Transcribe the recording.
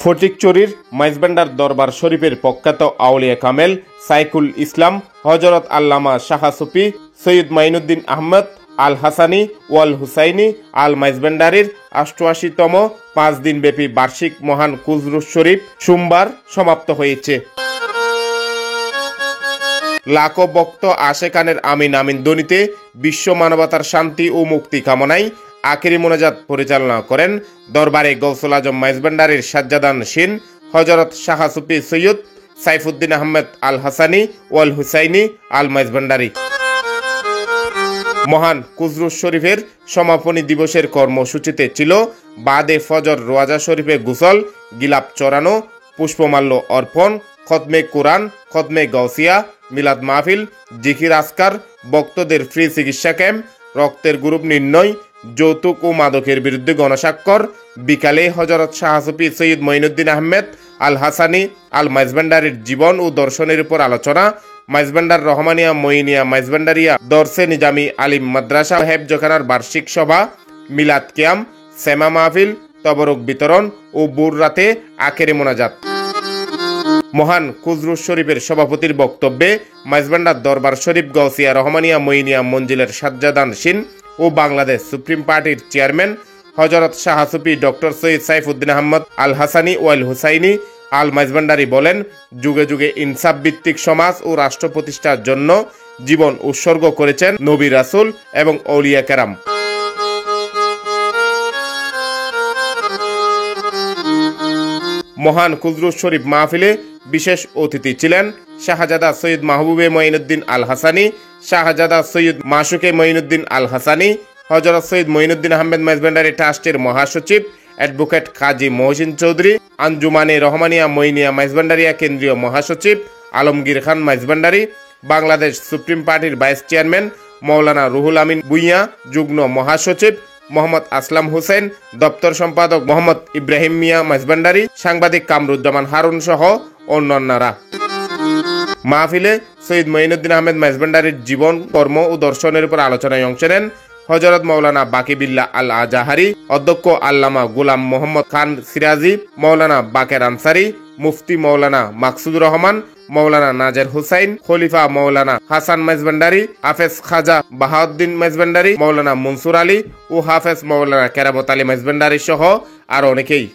ফটিকছড়ির মাইজভান্ডার দরবার শরীফের প্রখ্যাত আউলিয়া কামেল সাইকুল ইসলাম হযরত আল্লামা শাহ সুফি সৈয়দ মাইনুদ্দিন আহমদ আল হাসানি ওয়াল হুসাইনি আল মাইজভান্ডারির ৮৮তম ৫ দিনব্যাপী বার্ষিক মহান কুজরুস শরীফ সোমবার সমাপ্ত হয়েছে। লাখো ভক্ত আশেকানের আমিন আমিন ধ্বনিতে বিশ্ব মানবতার শান্তি ও মুক্তি কামনায় আখেরি মোনাজাত পরিচালনা করেন দরবারে গৌসুল আজম মাইজভান্ডারির সাজ্জাদানশীন হযরত শাহ সুফি সৈয়দ সাইফুদ্দিন আহমদ আল হাসানি ওয়াল হুসাইনি আল মাইজভান্ডারি। মহান কুজরুস শরীফের সমাপনী দিবসের কর্মসূচিতে ছিল বাদে ফজর রোয়াজা শরীফে গোসল, গিলাপ চড়ানো, পুষ্পমাল্য অর্পণ, খতমে কোরআন, খতমে গাউসিয়া, মিলাদ মাহফিল, জিকির আসকার, ভক্তদের ফ্রি চিকিৎসা ক্যাম্প, রক্তের গ্রুপ নির্ণয়, যৌতুক ও মাদকের বিরুদ্ধে গণস্বাক্ষর। বিকালে হযরত শাহ সুফি সৈয়দ মঈনুদ্দিন আহমেদ আল হাসানি আল মাইজভান্ডারির জীবন ও দর্শনের উপর আলোচনা। মাইজভান্ডার রহমানিয়া মঈনিয়া মাইজভান্ডারিয়া দরসে নিজামি আলিম মাদ্রাসা হেফজখানার বার্ষিক সভা, মিলাদ কিয়াম, সেমা মাহফিল, তবরক বিতরণ ও বুর রাতে আখেরি মোনাজাত। মহান কুজরুস শরীফের সভাপতির বক্তব্যে মাইজভান্ডার দরবার শরীফ গাউসিয়া রহমানিয়া মঈনিয়া মঞ্জিলের সাজ্জাদানশীন ও বাংলাদেশ সুপ্রিম পার্টির চেয়ারম্যান হযরত শাহ সুফি ডক্টর সৈয়দ সাইফুদ্দিন আহমদ আল হাসানি ওয়াল হুসাইনি আল মাইজভান্ডারি বলেন, যুগে যুগে ইনসাফ ভিত্তিক সমাজ ও রাষ্ট্র প্রতিষ্ঠার জন্য জীবন উৎসর্গ করেছেন নবী রাসূল এবং আউলিয়া কেরাম। মহান কুজরুস শরীফ মাহফিলে বিশেষ অতিথি ছিলেন শাহজাদা সৈয়দ মাহবুবে মঈনুদ্দিন আল হাসানি, শাহজাদা সৈয়দ মাসুকে মঈনুদ্দিন আল হাসানি, হযরত সৈয়দ মঈনুদ্দিন আহমেদ মাইজভান্ডারি ট্রাস্টের মহাসচিব অ্যাডভোকেট কাজী মহসিন চৌধুরী, আঞ্জুমানে রহমানিয়া মঈনিয়া মাইজভান্ডারিয়া কেন্দ্রীয় মহাসচিব আলমগীর খান মাইজভান্ডারি, বাংলাদেশ সুপ্রিম পার্টির ভাইস চেয়ারম্যান মৌলানা রুহুল আমিন ভূঁইয়া, যুগ্ম মহাসচিব মোহাম্মদ আসলাম হোসেন, দপ্তর সম্পাদক মোহাম্মদ ইব্রাহিম মিয়া মাইজভান্ডারি, সাংবাদিক কামরুজ্জামান হারুন সহ অন্যান্যরা। মাহফিলে সৈয়দ মঈনুদ্দিন আহমেদ মাইজভান্ডারির জীবন, কর্ম ও দর্শনের উপর আলোচনায় অংশ নেন হযরত মাওলানা বাকি বিল্লাহ আল আজাহারি, অধ্যক্ষ আল্লামা গোলাম মোহাম্মদ খান সিরাজি, মাওলানা বাকের আনসারি, মুফতি মাওলানা মাকসুদুর রহমান, মাওলানা নাজের হুসাইন, খলিফা মাওলানা হাসান মাইজভান্ডারি, হাফেজ খাজা বাহাউদ্দিন মাইজভান্ডারি, মাওলানা মনসুর আলী ও হাফেজ মাওলানা কেরামত আলী মাইজভান্ডারি সহ আর অনেকেই।